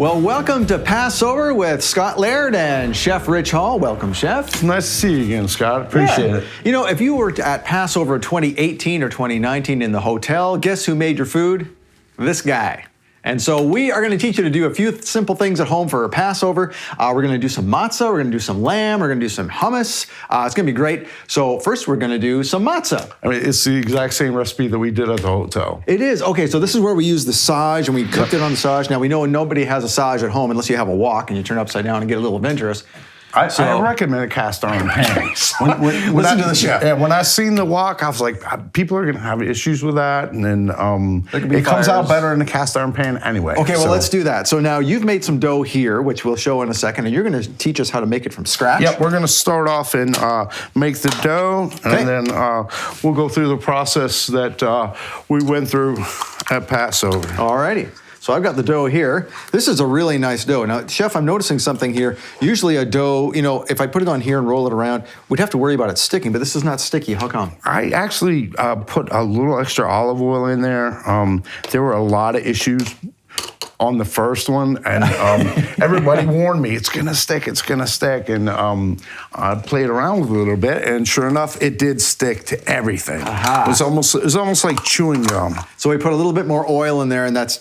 Well, welcome to Passover with Scott Laird and Chef Rich Hall. Welcome, Chef. It's nice to see you again, Scott. Appreciate it. You know, if you were at Passover 2018 or 2019 in the hotel, guess who made your food? This guy. And so we are going to teach you to do a few simple things at home for Passover. We're going to do some matzah, we're going to do some lamb, we're going to do some hummus. It's going to be great. So first we're going to do some matzah. I mean, it's the exact same recipe that we did at the hotel. It is. Okay, so this is where we use the sage and we cooked it on the sage. Now we know nobody has a sage at home unless you have a wok and you turn it upside down and get a little adventurous. I recommend a cast iron pan. Listen to the chef. Yeah, when I seen the wok, I was like, people are going to have issues with that, and then it comes out better in a cast iron pan anyway. Okay, well, let's do that. So now you've made some dough here, which we'll show in a second, and you're going to teach us how to make it from scratch. Yep, we're going to start off and make the dough, and then we'll go through the process that we went through at Passover. All righty. So I've got the dough here. This is a really nice dough. Now, Chef, I'm noticing something here. Usually a dough, you know, if I put it on here and roll it around, we'd have to worry about it sticking, but this is not sticky. How come? I actually put a little extra olive oil in there. There were a lot of issues on the first one, and everybody warned me, it's gonna stick, and I played around with it a little bit, and sure enough, it did stick to everything. It was almost like chewing gum. So we put a little bit more oil in there, and that's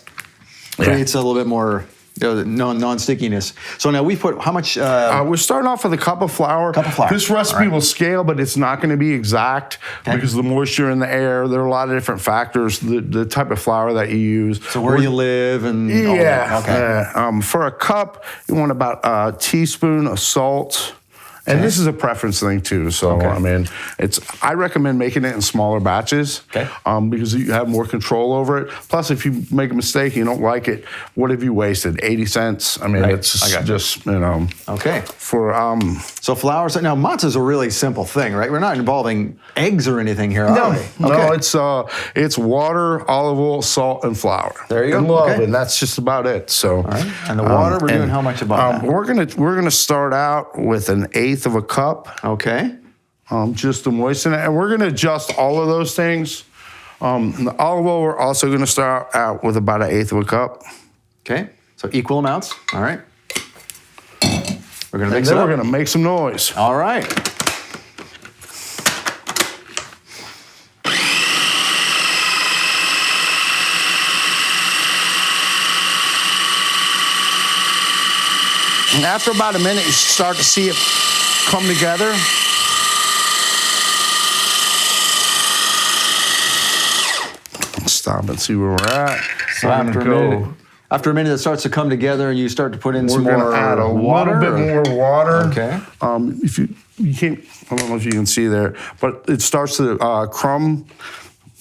creates a little bit more non-stickiness. So now we put how much? We're starting off with a cup of flour. This recipe will scale, but it's not going to be exact because of the moisture in the air. There are a lot of different factors, the type of flour that you use. So where you live and all that. For a cup, you want about a teaspoon of salt. And this is a preference thing too. So I mean, I recommend making it in smaller batches because you have more control over it. Plus, if you make a mistake, you don't like it, what have you wasted? 80 cents? I mean, it's just, you know. Okay. For so flour. Now matzah is a really simple thing, right? We're not involving eggs or anything here, are we? No, it's water, olive oil, salt, and flour. There you go. And love, and that's just about it. So. All right. And the water, we're doing how much about that? We're gonna start out with an eighth of a cup. Okay. Just to moisten it. And we're going to adjust all of those things. The olive oil, we're also going to start out with about an eighth of a cup. Okay. So equal amounts. All right. We're going to mix it up. We're going to make some noise. All right. And after about a minute, you start to see it come together. Stop and see where we're at. So after a minute, it starts to come together, and you start to put in some more water. We're going to add a little bit more water. Okay. If you can't, I don't know if you can see there, but it starts to crumb.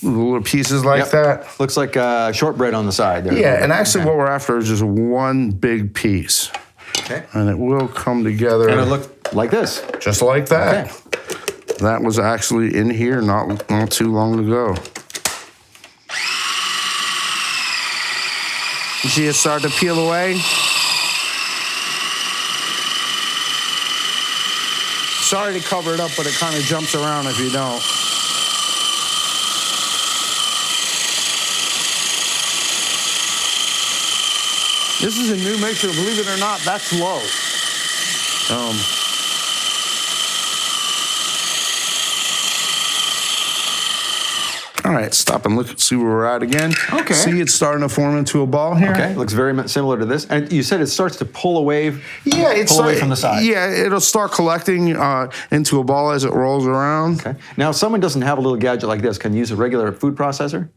Little pieces like that. Looks like shortbread on the side there. Yeah, and actually what we're after is just one big piece. Okay. And it will come together. And it looked like this. Just like that. Okay. That was actually in here not too long ago. You see it start to peel away? Sorry to cover it up, but it kind of jumps around if you don't. This is a new mixer. Believe it or not, that's low. All right, stop and look, see where we're at again. Okay. See, it's starting to form into a ball here. Okay, looks very similar to this. And you said it starts to pull away. Away from the side. Yeah, it'll start collecting into a ball as it rolls around. Okay. Now, if someone doesn't have a little gadget like this, can you use a regular food processor?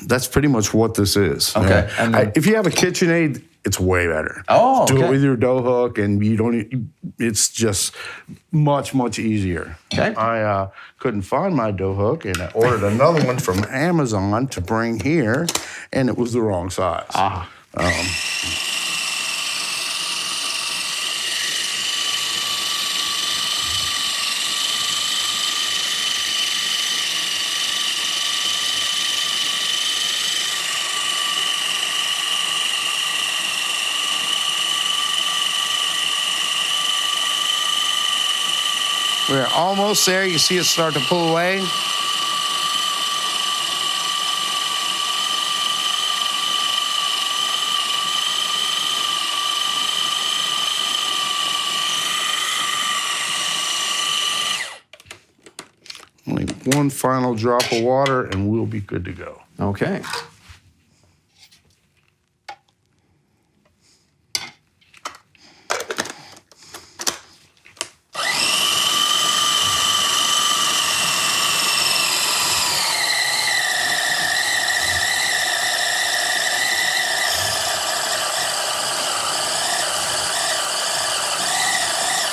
That's pretty much what this is. Okay. Yeah. And if you have a KitchenAid, it's way better. Oh, Do it with your dough hook, and you don't. It's just much easier. Okay. I couldn't find my dough hook, and I ordered another one from Amazon to bring here, and it was the wrong size. We're almost there. You see it start to pull away. one final drop of water, and we'll be good to go. Okay.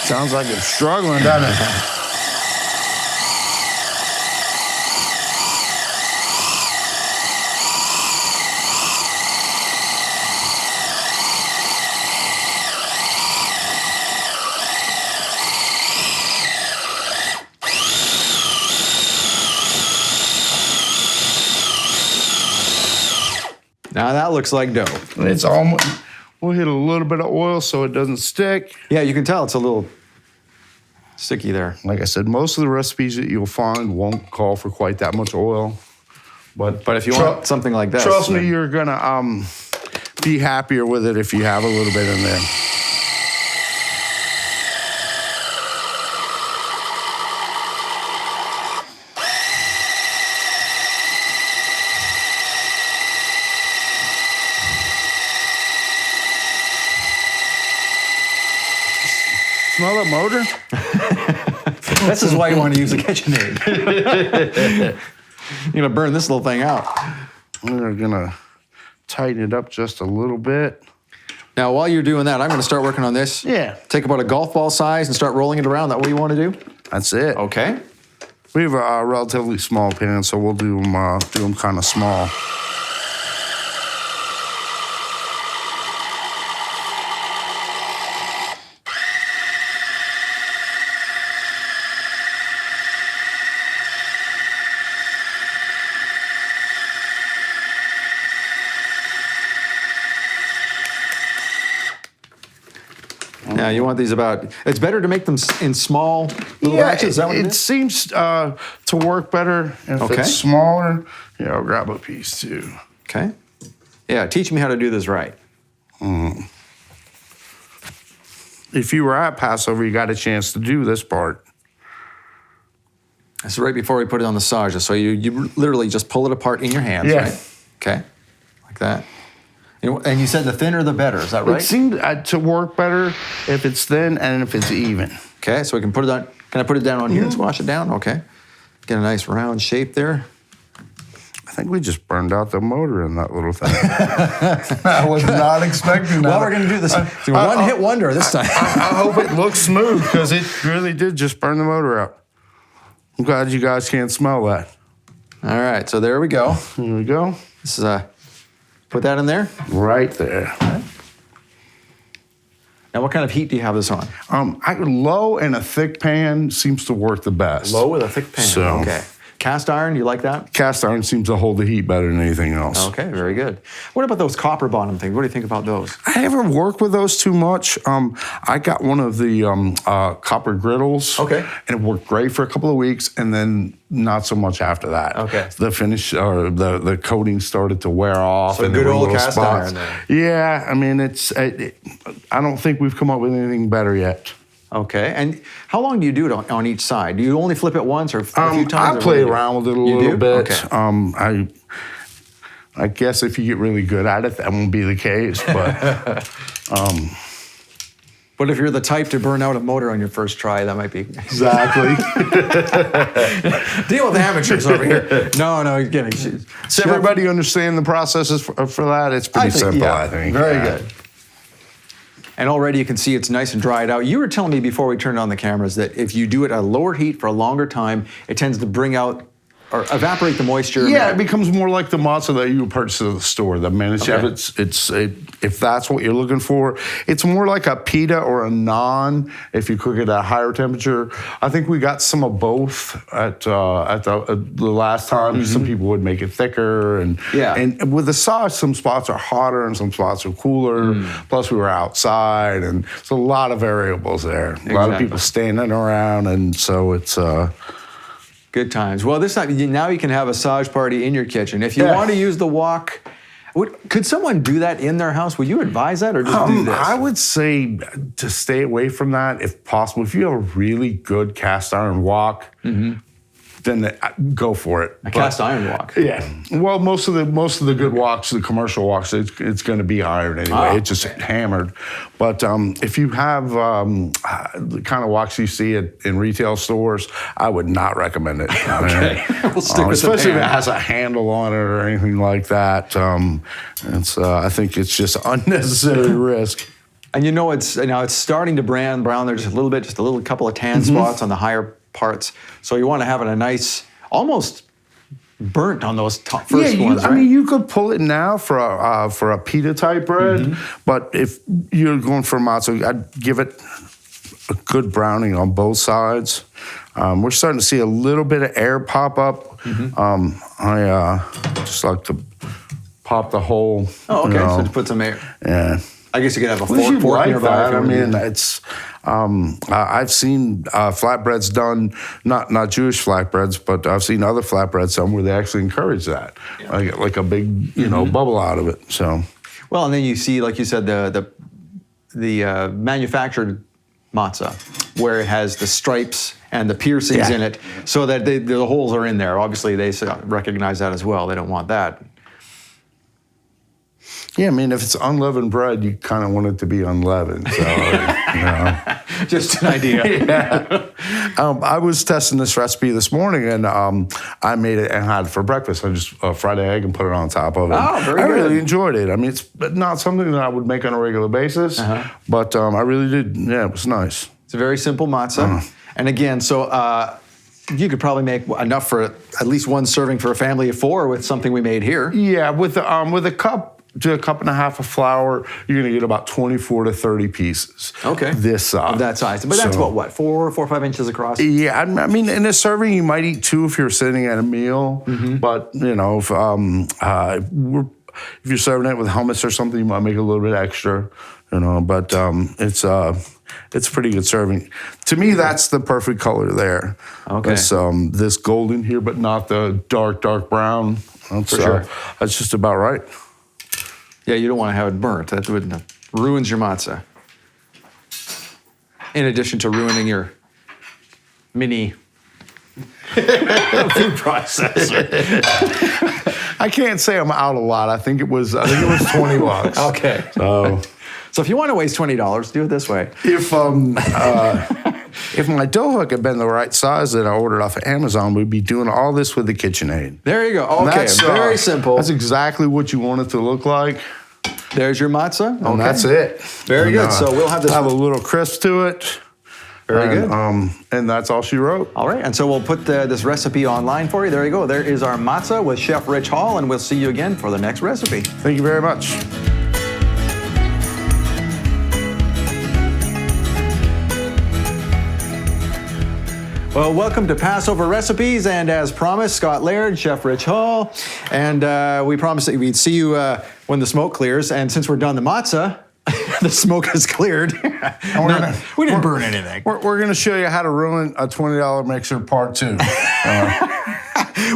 Sounds like it's struggling, doesn't it? Now that looks like dough. It's almost, we'll hit a little bit of oil so it doesn't stick. Yeah, you can tell it's a little sticky there. Like I said, most of the recipes that you'll find won't call for quite that much oil. But if you want something like that, trust me, you're gonna be happier with it if you have a little bit in there. Smell that motor? This is why you want to use a KitchenAid. You're gonna burn this little thing out. We're gonna tighten it up just a little bit. Now, while you're doing that, I'm gonna start working on this. Yeah. Take about a golf ball size and start rolling it around. That what you want to do? That's it. Okay. We have a relatively small pan, so we'll do them kind of small. Now you want these about. It's better to make them in small little batches. Is that what it is? Seems to work better if it's smaller. Yeah, I'll grab a piece too. Okay. Yeah, teach me how to do this right. If you were at Passover, you got a chance to do this part. This is right before we put it on the saja. So you literally just pull it apart in your hands, Yeah. right? Okay, like that. And you said the thinner the better, is that right? It seemed to work better if it's thin and if it's even. Okay, so we can put it on, can I put it down on here and squash it down? Okay. Get a nice round shape there. I think we just burned out the motor in that little thing. I was not expecting that. Well, we're gonna do this one-hit wonder this time. I hope it looks smooth because it really did just burn the motor out. I'm glad you guys can't smell that. All right, so there we go. Here we go. This is put that in there. Right there. Now, what kind of heat do you have this on? Low and a thick pan seems to work the best. Low with a thick pan. So, okay. Cast iron, you like that? Cast iron seems to hold the heat better than anything else. Okay, very good. What about those copper bottom things? What do you think about those? I haven't worked with those too much. I got one of the copper griddles. Okay. And it worked great for a couple of weeks, and then not so much after that. Okay. The finish or the coating started to wear off. So and good there were old little cast spots. iron there. Yeah, I mean, I don't think we've come up with anything better yet. Okay, and how long do you do it on each side? Do you only flip it once or a few times? I play around with it a little bit. Okay. I guess if you get really good at it, that won't be the case. But But if you're the type to burn out a motor on your first try, that might be exactly. Deal with the amateurs over here. No, you're kidding. So everybody understand the processes for that? It's pretty simple, I think. Very good. And already you can see it's nice and dried out. You were telling me before we turned on the cameras that if you do it at a lower heat for a longer time, it tends to bring out or evaporate the moisture. Yeah, it becomes more like the matzah that you purchase at the store. The Shabbats, if that's what you're looking for, it's more like a pita or a naan if you cook it at a higher temperature. I think we got some of both at the last time. Mm-hmm. Some people would make it thicker, and with the sauce, some spots are hotter and some spots are cooler. Plus, we were outside, and there's a lot of variables there. Exactly. A lot of people standing around, and so it's. Good times. Well, this time, now you can have a Saj party in your kitchen. If you want to use the wok, could someone do that in their house? Would you advise that or just do this? I would say to stay away from that if possible. If you have a really good cast iron wok, then go for it. A cast iron wok. Yeah. Well, most of the good woks, the commercial woks, it's going to be iron anyway. It's just hammered. But if you have the kind of woks you see in retail stores, I would not recommend it. Okay. We'll stick with especially if the it has a handle on it or anything like that. I think it's just unnecessary risk. And it's starting to brown. There's just a little couple of tan spots on the higher parts. So you want to have it a nice, almost burnt on those first ones, right? I mean, you could pull it now for a pita type bread, but if you're going for matzo, I'd give it a good browning on both sides. We're starting to see a little bit of air pop up. I just like to pop the hole. Oh, okay. So to put some air. Yeah. I guess you could have a fork like nearby. I mean, it's. I've seen flatbreads done, not Jewish flatbreads, but I've seen other flatbreads done where they actually encourage that, like a big, bubble out of it. So. Well, and then you see, like you said, the manufactured matzah, where it has the stripes and the piercings in it, so that the holes are in there. Obviously, they recognize that as well. They don't want that. Yeah, I mean, if it's unleavened bread, you kind of want it to be unleavened. So, Just an idea. I was testing this recipe this morning, and I made it and had it for breakfast. I just fried an egg and put it on top of it. Oh, very good. I really enjoyed it. I mean, it's not something that I would make on a regular basis, but I really did. Yeah, it was nice. It's a very simple matzah. And again, so you could probably make enough for at least one serving for a family of 4 with something we made here. Yeah, with a cup to a cup and a half of flour, you're going to get about 24 to 30 pieces. Okay. This size. Of that size. But that's what, 4 or 5 inches across? Yeah, I mean, in a serving, you might eat 2 if you're sitting at a meal. But, if you're serving it with hummus or something, you might make a little bit extra, But it's a pretty good serving. To me, that's the perfect color there. Okay. It's this golden here, but not the dark brown. For sure. That's just about right. Yeah, you don't want to have it burnt. That ruins your matzah. In addition to ruining your mini food processor. I can't say I'm out a lot. I think it was $20. Okay. So if you want to waste $20, do it this way. If my dough hook had been the right size that I ordered off of Amazon, we'd be doing all this with the KitchenAid. There you go. Okay, very simple. That's exactly what you want it to look like. There's your matzah. And that's it. Very good. So we'll have this. Have a little crisp to it. Very good. And that's all she wrote. All right. And so we'll put this recipe online for you. There you go. There is our matzah with Chef Rich Hall, and we'll see you again for the next recipe. Thank you very much. Well, welcome to Passover Recipes, and as promised, Scott Laird, Chef Rich Hall, and we promised that we'd see you when the smoke clears, and since we're done the matzah, the smoke has cleared. We didn't burn anything. We're going to show you how to ruin a $20 mixer part 2.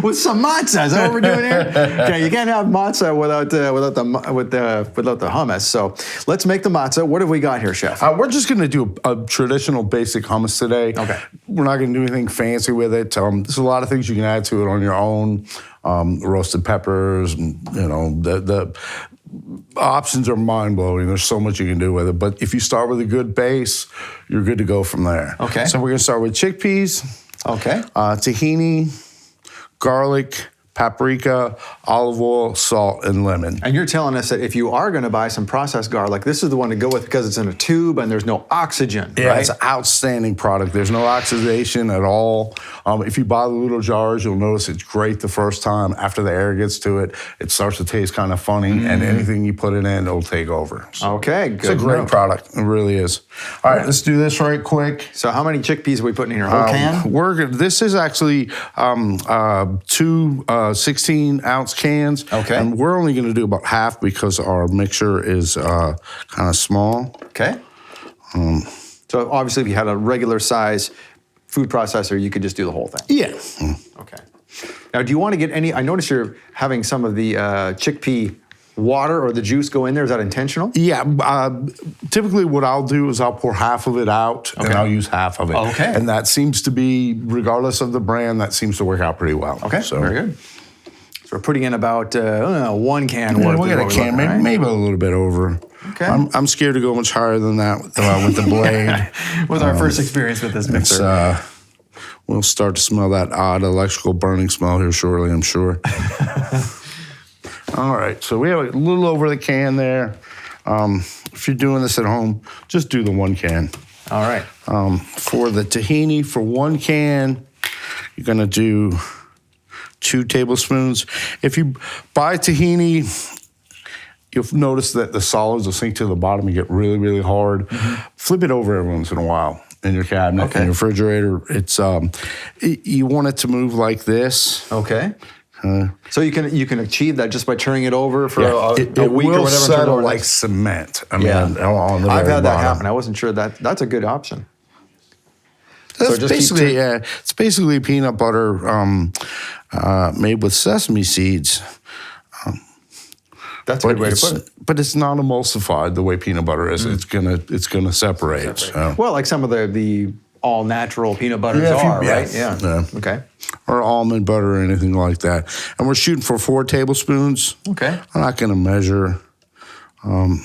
With some matzah, is that what we're doing here? Okay, you can't have matzah without the hummus. So let's make the matzah. What have we got here, Chef? We're just going to do a traditional basic hummus today. Okay. We're not going to do anything fancy with it. There's a lot of things you can add to it on your own. Roasted peppers, and, the options are mind-blowing. There's so much you can do with it. But if you start with a good base, you're good to go from there. Okay. So we're going to start with chickpeas. Okay. Tahini, garlic, paprika, olive oil, salt, and lemon. And you're telling us that if you are going to buy some processed garlic, this is the one to go with because it's in a tube and there's no oxygen, yeah, right? It's an outstanding product. There's no oxidation at all. If you buy the little jars, you'll notice it's great the first time. After the air gets to it, it starts to taste kind of funny, and anything you put it in, it'll take over. So okay, good. It's a great product. It really is. All right, let's do this right quick. So how many chickpeas are we putting in here? Whole can? This is actually 2 16-ounce cans. Okay. And we're only going to do about half because our mixer is kind of small. Okay. So obviously if you had a regular size food processor, you could just do the whole thing. Yeah. Okay. Now, do you want to get any, I notice you're having some of the chickpea water or the juice go in there? Is that intentional? Yeah. Typically, what I'll do is I'll pour half of it out, and I'll use half of it. Okay. And that seems to be, regardless of the brand, that seems to work out pretty well. Okay, So very good. So we're putting in about 1 can worth. We'll get a can, maybe a little bit over. Okay. I'm scared to go much higher than that with the blade. With our first experience with this mixer. We'll start to smell that odd electrical burning smell here shortly, I'm sure. All right, so we have a little over the can there. If you're doing this at home, just do the 1 can. All right. For the tahini, for 1 can, you're gonna do 2 tablespoons. If you buy tahini, you'll notice that the solids will sink to the bottom and get really, really hard. Flip it over every once in a while in your cabinet, in your refrigerator. It's you want it to move like this. Okay. So you can achieve that just by turning it over for a week it or will whatever. settle like cement. I mean, on the very I've had that bottom. happen. I wasn't sure that's a good option. That's So just basically it's basically peanut butter made with sesame seeds. That's a good way to put it. But it's not emulsified the way peanut butter is. It's gonna separate. So. Well, like some of the all natural peanut butters right? Yeah. Okay. Or almond butter or anything like that. And we're shooting for 4 tablespoons. Okay. I'm not gonna measure. Okay,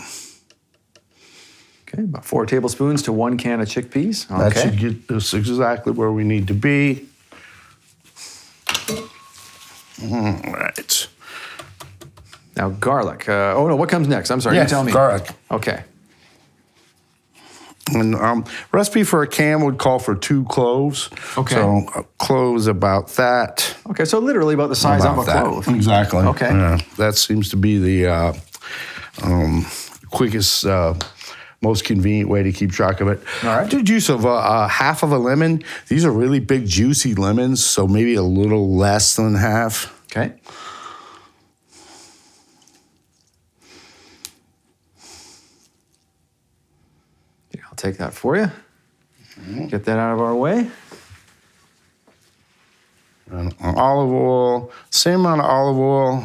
about 4 tablespoons to 1 can of chickpeas. Okay. That should get us exactly where we need to be. All right. Now garlic. Oh no, what comes next? I'm sorry, you tell me. Garlic. Okay. And recipe for a can would call for 2 cloves. Okay. So cloves about that. Okay, so literally about the size of a clove. Exactly. Okay. Yeah, that seems to be the quickest, most convenient way to keep track of it. All right. Do juice of half of a lemon. These are really big, juicy lemons, so maybe a little less than half. Okay. I'll take that for you. Get that out of our way. And olive oil, same amount of olive oil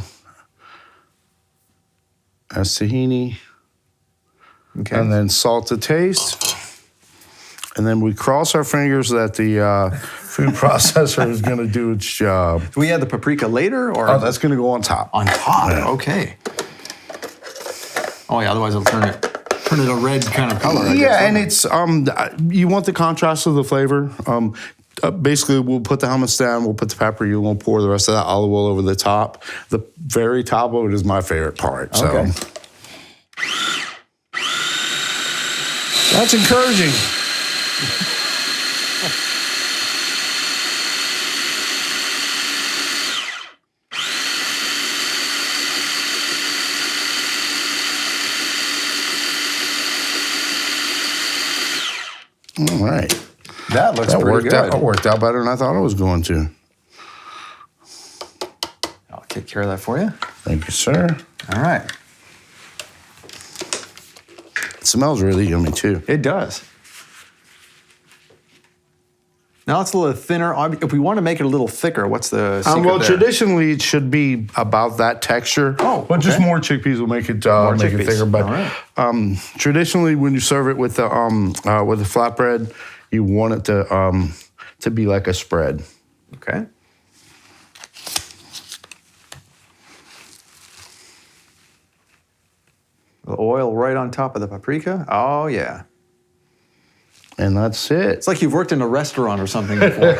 as tahini. Okay. And then salt to taste. And then we cross our fingers that the food processor is going to do its job. Do we add the paprika later, or Oh, that's going to go on top. on top? Yeah. Okay. Oh yeah, otherwise it'll turn it a red kind of color. I guess, Yeah, and won't it? it's you want the contrast of the flavor. Basically, we'll put the hummus down, we'll put the paprika, we'll pour the rest of that olive oil over the top. The very top of it is my favorite part. So. Okay. That's encouraging. All right. That looks pretty good. That worked out better than I thought it was going to. I'll take care of that for you. Thank you, sir. All right. It smells really yummy, too. It does. Now it's a little thinner. If we want to make it a little thicker, what's the secret Well, there? traditionally, it should be about that texture. Oh, But just okay. more chickpeas will make it chickpeas. thicker. But All right. Traditionally, when you serve it with the flatbread, you want it to be like a spread. Okay. The oil right on top of the paprika. Oh yeah. And that's it. It's like you've worked in a restaurant or something before.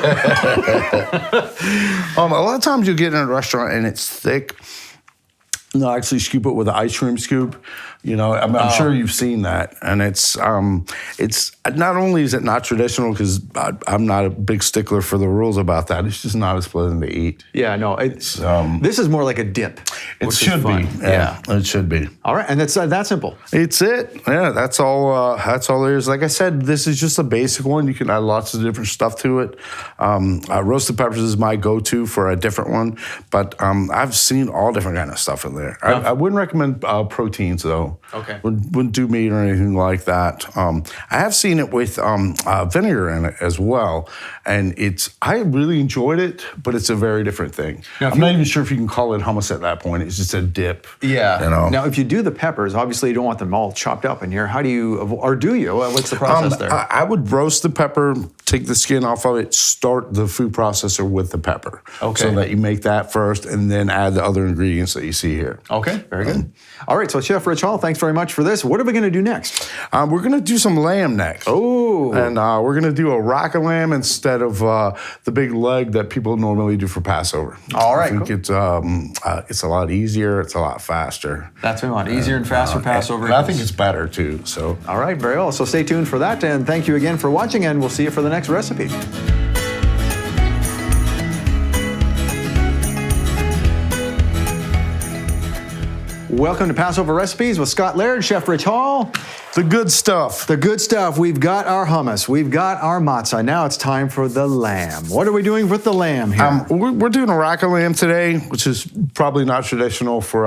A lot of times you get in a restaurant and it's thick. No, actually scoop it with an ice cream scoop. You know, I'm sure you've seen that. And it's not only is it not traditional, because I'm not a big stickler for the rules about that, it's just not as pleasant to eat. Yeah, no. This is more like a dip. It which is should be. fun. Yeah. It should be. All right, and it's that simple. It's it. Yeah, that's all. That's all there is. Like I said, this is just a basic one. You can add lots of different stuff to it. Roasted peppers is my go-to for a different one, but I've seen all different kind of stuff in there. I wouldn't recommend proteins though. Okay. Wouldn't do meat or anything like that. I have seen it with vinegar in it as well, and I really enjoyed it, but it's a very different thing. Now, I'm not even sure if you can call it hummus at that point point. It's just a dip. Yeah. You know? Now, if you do the peppers, obviously you don't want them all chopped up in here. How do you, or do you? What's the process there? I would roast the pepper, take the skin off of it, start the food processor with the pepper. Okay. So that you make that first and then add the other ingredients that you see here. Okay, very good. All right, so Chef Rich Hall, thanks very much for this. What are we going to do next? We're going to do some lamb next. Oh. And we're going to do a rack of lamb instead of the big leg that people normally do for Passover. All right, I think it's a lot easier. It's a lot faster. That's what we want, easier and faster Passover. And I think it's better too. So. All right, very well. So stay tuned for that, and thank you again for watching, and we'll see you for the next recipe. Welcome to Passover Recipes with Scott Laird, Chef Rich Hall. The good stuff. The good stuff. We've got our hummus. We've got our matzah. Now it's time for the lamb. What are we doing with the lamb here? We're doing a rack of lamb today, which is probably not traditional for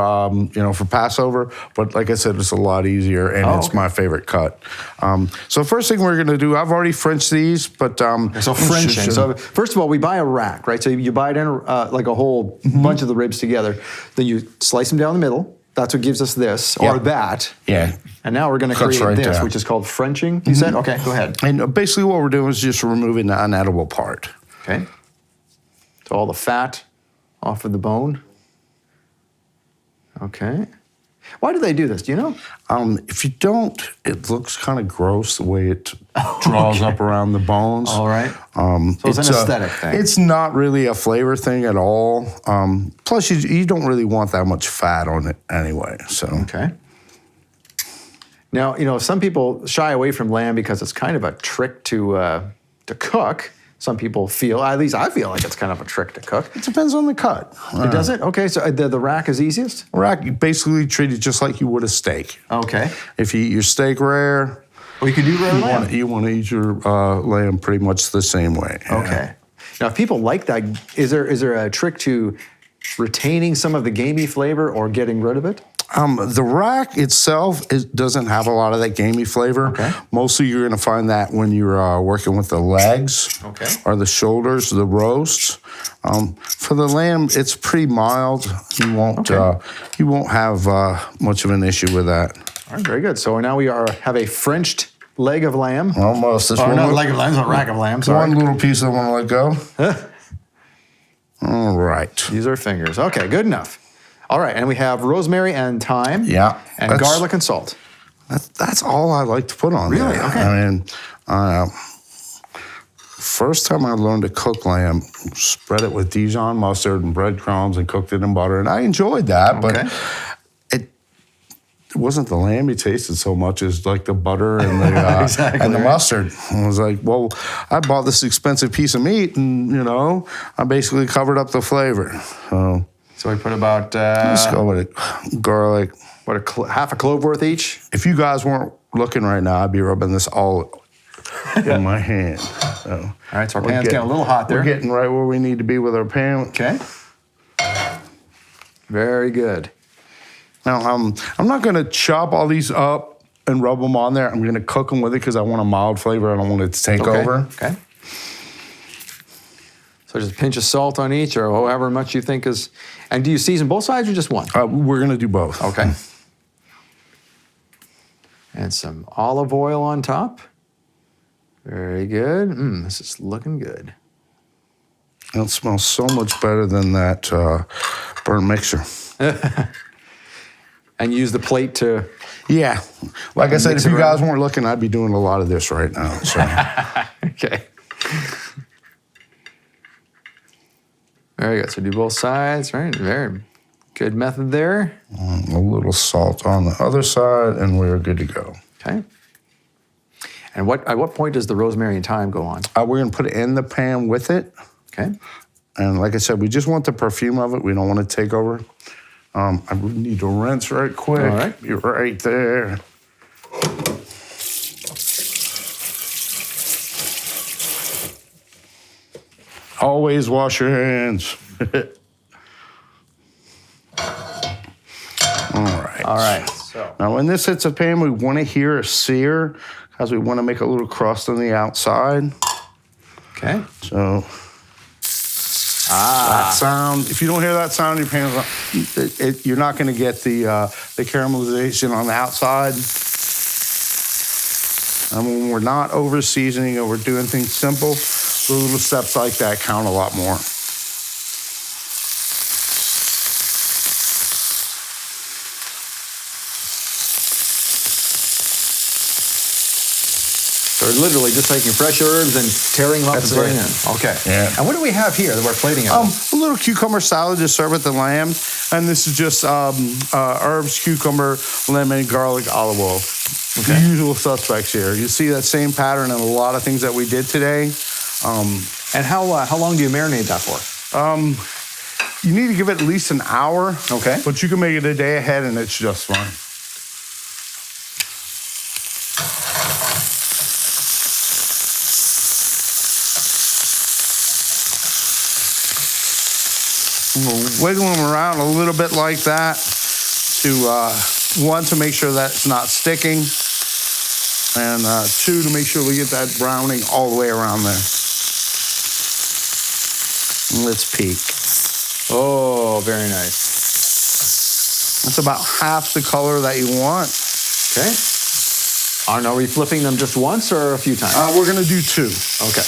for Passover, but like I said, it's a lot easier, and it's my favorite cut. So first thing we're going to do, I've already Frenched these, but so Frenching. So first of all, we buy a rack, right? So you buy it in like a whole bunch of the ribs together. Then you slice them down the middle. That's what gives us this, or that. Yeah. And now we're going to create right this, there. which is called Frenching, you said? Okay, go ahead. And basically what we're doing is just removing the unedible part. Okay. So all the fat off of the bone. Okay. Why do they do this? Do you know? If you don't, it looks kind of gross the way it draws up around the bones. All right. So it's an aesthetic thing. It's not really a flavor thing at all. Plus, you don't really want that much fat on it anyway. So. Okay. Now, some people shy away from lamb because it's kind of a trick to cook. Some people feel, at least I feel like it's kind of a trick to cook. It depends on the cut. It does it? Okay, so the rack is easiest? Rack, you basically treat it just like you would a steak. Okay. If you eat your steak rare, well, you could do rare lamb. You want to eat your lamb pretty much the same way. Okay. Now, if people like that, is there a trick to retaining some of the gamey flavor or getting rid of it? The rack itself doesn't have a lot of that gamey flavor. Okay. Mostly you're going to find that when you're working with the legs or the shoulders, the roasts. For the lamb, it's pretty mild. You won't have much of an issue with that. All right, very good. So now we have a Frenched leg of lamb. Almost. Not leg of lamb, it's a rack of lamb. Sorry. One little piece I want to let go. All right. Use our fingers. Okay, good enough. All right, and we have rosemary and thyme. Yeah. And garlic and salt. That's all I like to put on there. Really? Okay. I mean, first time I learned to cook lamb, spread it with Dijon mustard and breadcrumbs and cooked it in butter, and I enjoyed that, but it wasn't the lamb you tasted so much as like the butter and the and the mustard. I was like, well, I bought this expensive piece of meat, and I basically covered up the flavor. So we put about... let's go with it. Garlic. What, half a clove worth each? If you guys weren't looking right now, I'd be rubbing this all in my hand. So, all right, so our pan's getting a little hot there. We're getting right where we need to be with our pan. Okay. Very good. Now, I'm not going to chop all these up and rub them on there. I'm going to cook them with it because I want a mild flavor. I don't want it to take over. Okay. So just a pinch of salt on each, or however much you think is... And do you season both sides or just one? We're going to do both. Okay. And some olive oil on top. Very good. This is looking good. It smells so much better than that burnt mixture. And use the plate to... Yeah. Like I said, if you guys weren't looking, I'd be doing a lot of this right now. So. Okay. Very good. So do both sides, right? Very good method there. A little salt on the other side, and we're good to go. Okay. And at what point does the rosemary and thyme go on? We're going to put it in the pan with it. Okay. And like I said, we just want the perfume of it. We don't want to take over. I really need to rinse right quick. All right. You're right there. Always wash your hands. All right. So now, when this hits a pan, we want to hear a sear because we want to make a little crust on the outside. Okay. So. That sound. If you don't hear that sound, you're not going to get the caramelization on the outside. And when we're not over seasoning and we're doing things simple, the little steps like that count a lot more. So we're literally just taking fresh herbs and tearing them up and throwing them in. Okay. Yeah. And what do we have here that we're plating it? A little cucumber salad to serve with the lamb. And this is just herbs, cucumber, lemon, garlic, olive oil. Okay. The usual suspects here. You see that same pattern in a lot of things that we did today. And how long do you marinate that for? You need to give it at least an hour. Okay. But you can make it a day ahead and it's just fine. We'll wiggle them around a little bit like that to make sure that it's not sticking, and two, to make sure we get that browning all the way around there. Let's peek. Oh, very nice. That's about half the color that you want. Okay. And are we flipping them just once or a few times? We're gonna do two. Okay.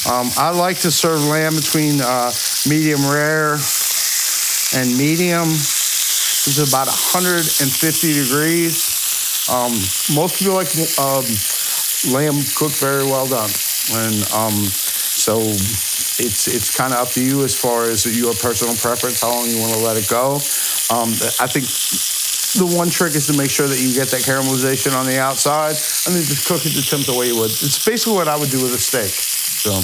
I like to serve lamb between medium rare and medium. This is about 150 degrees. Most people like lamb cooked very well done. And so it's kind of up to you as far as your personal preference, how long you want to let it go. I think the one trick is to make sure that you get that caramelization on the outside and then just cook it to temp the way you would. It's basically what I would do with a steak. So.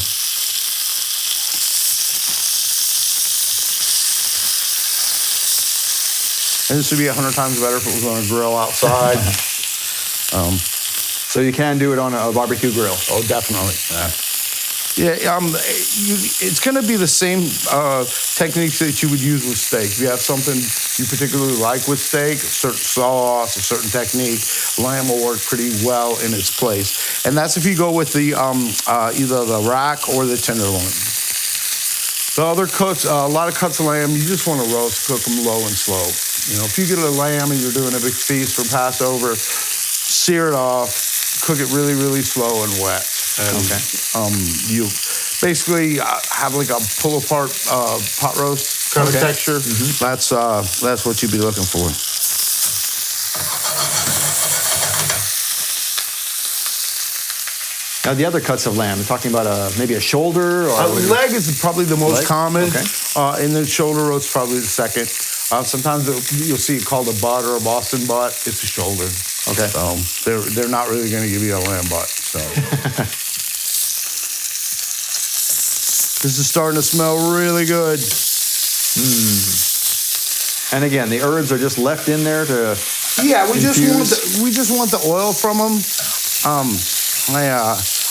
And this would be 100 times better if it was on a grill outside. So you can do it on a barbecue grill? Oh, definitely. Yeah, it's going to be the same techniques that you would use with steak. If you have something you particularly like with steak, a certain sauce, a certain technique, lamb will work pretty well in its place. And that's if you go with the either the rack or the tenderloin. The other cuts, a lot of cuts of lamb, you just want to roast, cook them low and slow. You know, if you get a lamb and you're doing a big feast for Passover, sear it off, cook it really, really slow and wet. And, you basically have like a pull-apart pot roast kind of texture. Mm-hmm. That's what you'd be looking for. Now, the other cuts of lamb, we're talking about maybe a shoulder? Or leg is probably the most common, okay. And then shoulder roast probably the second. Sometimes you'll see it called a butt or a Boston butt. It's a shoulder. Okay. So they're not really going to give you a lamb butt. So this is starting to smell really good. And again, the herbs are just left in there to we just want the oil from them.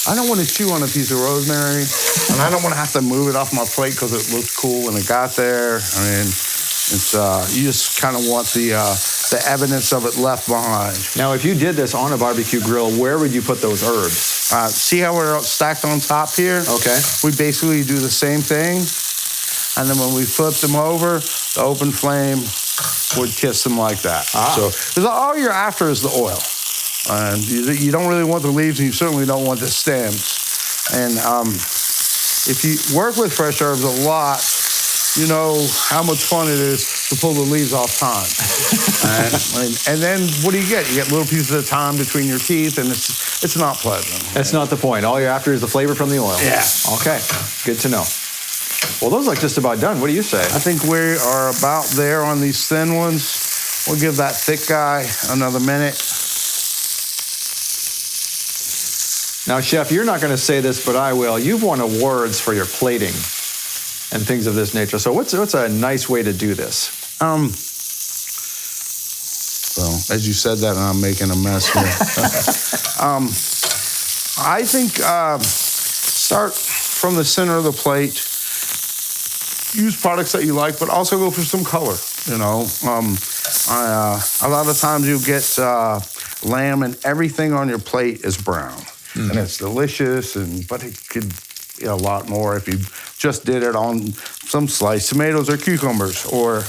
I don't want to chew on a piece of rosemary, and I don't want to have to move it off my plate because it looks cool when it got there. I mean, it's you just kind of want the evidence of it left behind. Now, if you did this on a barbecue grill, where would you put those herbs? See how we're stacked on top here? Okay. We basically do the same thing, and then when we flip them over, the open flame would kiss them like that. So, because all you're after is the oil. And you don't really want the leaves, and you certainly don't want the stems. And if you work with fresh herbs a lot, you know how much fun it is to pull the leaves off thyme. and then what do you get? You get little pieces of thyme between your teeth, and it's not pleasant. That's not the point. All you're after is the flavor from the oil. Yeah. Okay. Good to know. Well, those look just about done. What do you say? I think we are about there on these thin ones. We'll give that thick guy another minute. Now, Chef, you're not going to say this, but I will. You've won awards for your plating and things of this nature. So what's a nice way to do this? Well, as you said that, and I'm making a mess here. I think start from the center of the plate. Use products that you like, but also go for some color. You know, a lot of times you get lamb and everything on your plate is brown. And it's delicious, but it could be a lot more if you just did it on some sliced tomatoes or cucumbers, or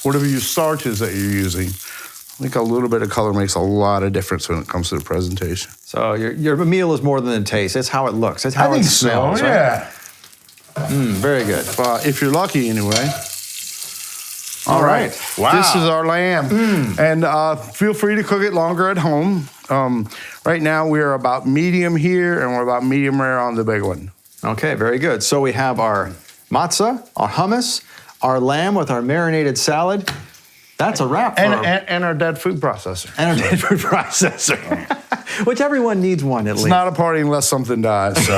whatever your starches that you're using. I think a little bit of color makes a lot of difference when it comes to the presentation. So your meal is more than the taste. It's how it looks. It's how it smells. So, yeah. Right? Very good. If you're lucky, anyway. All right. Wow. This is our lamb. And feel free to cook it longer at home. Right now, we're about medium here, and we're about medium rare on the big one. Okay, very good. So we have our matzah, our hummus, our lamb with our marinated salad. That's a wrap. And our dead food processor. And our dead food processor. Which everyone needs one at least. It's not a party unless something dies, so.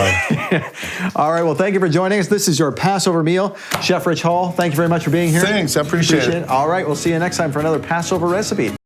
All right, well, thank you for joining us. This is your Passover meal. Chef Rich Hall, thank you very much for being here. Thanks, I appreciate it. All right, we'll see you next time for another Passover recipe.